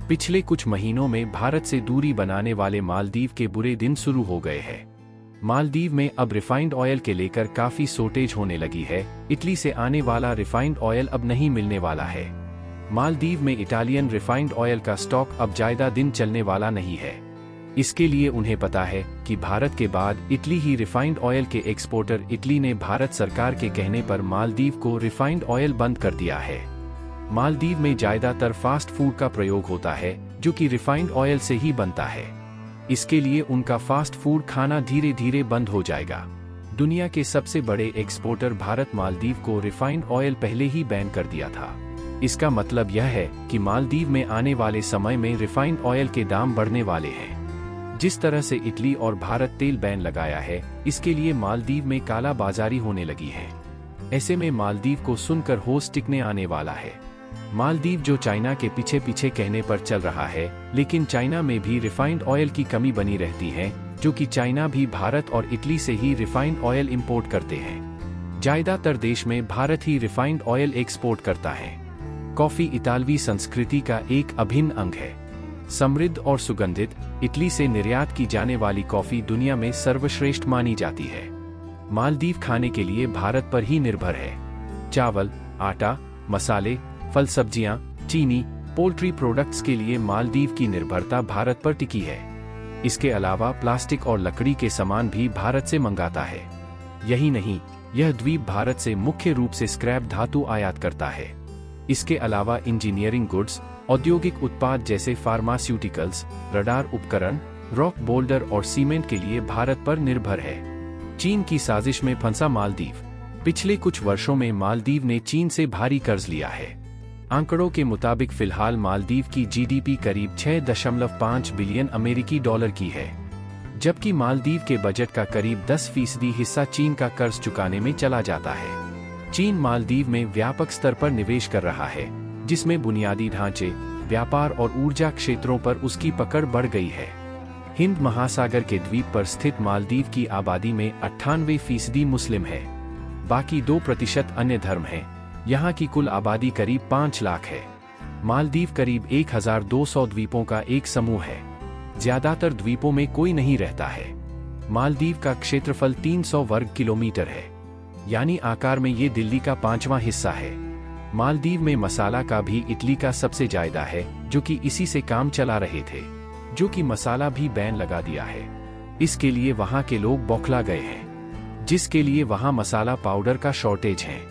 पिछले कुछ महीनों में भारत से दूरी बनाने वाले मालदीव के बुरे दिन शुरू हो गए हैं। मालदीव में अब रिफाइंड ऑयल के लेकर काफी शॉर्टेज होने लगी है। इटली से आने वाला रिफाइंड ऑयल अब नहीं मिलने वाला है। मालदीव में इटालियन रिफाइंड ऑयल का स्टॉक अब ज्यादा दिन चलने वाला नहीं है। इसके लिए उन्हें पता है कि भारत के बाद इटली ही रिफाइंड ऑयल के एक्सपोर्टर। इटली ने भारत सरकार के कहने पर मालदीव को रिफाइंड ऑयल बंद कर दिया है। मालदीव में ज्यादातर फास्ट फूड का प्रयोग होता है जो कि रिफाइंड ऑयल से ही बनता है। इसके लिए उनका फास्ट फूड खाना धीरे धीरे बंद हो जाएगा। दुनिया के सबसे बड़े एक्सपोर्टर भारत मालदीव को रिफाइंड ऑयल पहले ही बैन कर दिया था। इसका मतलब यह है कि मालदीव में आने वाले समय में रिफाइंड ऑयल के दाम बढ़ने वाले हैं। जिस तरह से इटली और भारत तेल बैन लगाया है, इसके लिए मालदीव में काला बाजारी होने लगी है। ऐसे में मालदीव को सुनकर होश टिकने आने वाला है। मालदीव जो चाइना के पीछे पीछे कहने पर चल रहा है, लेकिन चाइना में भी रिफाइंड ऑयल की कमी बनी रहती है, जो कि चाइना भी भारत और इटली से ही रिफाइंड ऑयल इंपोर्ट करते हैं। ज्यादातर देश में भारत ही रिफाइंड ऑयल एक्सपोर्ट करता है। कॉफी इतालवी संस्कृति का एक अभिन्न अंग है। समृद्ध और सुगंधित इटली से निर्यात की जाने वाली कॉफी दुनिया में सर्वश्रेष्ठ मानी जाती है। मालदीव खाने के लिए भारत पर ही निर्भर है। चावल, आटा, मसाले, फल सब्जियां, चीनी, पोल्ट्री प्रोडक्ट्स के लिए मालदीव की निर्भरता भारत पर टिकी है। इसके अलावा प्लास्टिक और लकड़ी के सामान भी भारत से मंगाता है। यही नहीं, यह द्वीप भारत से मुख्य रूप से स्क्रैप धातु आयात करता है। इसके अलावा इंजीनियरिंग गुड्स, औद्योगिक उत्पाद जैसे फार्मास्यूटिकल्स, रडार उपकरण, रॉक बोल्डर और सीमेंट के लिए भारत पर निर्भर है। चीन की साजिश में फंसा मालदीव। पिछले कुछ वर्षों में मालदीव ने चीन से भारी कर्ज लिया है। आंकड़ों के मुताबिक फिलहाल मालदीव की जीडीपी करीब 6.5 बिलियन अमेरिकी डॉलर की है, जबकि मालदीव के बजट का करीब 10% हिस्सा चीन का कर्ज चुकाने में चला जाता है। चीन मालदीव में व्यापक स्तर पर निवेश कर रहा है, जिसमें बुनियादी ढांचे, व्यापार और ऊर्जा क्षेत्रों पर उसकी पकड़ बढ़ गई है। हिंद महासागर के द्वीप पर स्थित मालदीव की आबादी में 98% मुस्लिम है। बाकी 2% अन्य धर्म हैं। यहाँ की कुल आबादी करीब 5 लाख है। मालदीव करीब 1200 द्वीपों का एक समूह है। ज्यादातर द्वीपों में कोई नहीं रहता है। मालदीव का क्षेत्रफल 300 वर्ग किलोमीटर है, यानी आकार में ये दिल्ली का 5वां हिस्सा है। मालदीव में मसाला का भी इटली का सबसे ज्यादा है, जो कि इसी से काम चला रहे थे, जो कि मसाला भी बैन लगा दिया है। इसके लिए वहाँ के लोग बौखला गए हैं, जिसके लिए वहाँ मसाला पाउडर का शॉर्टेज है।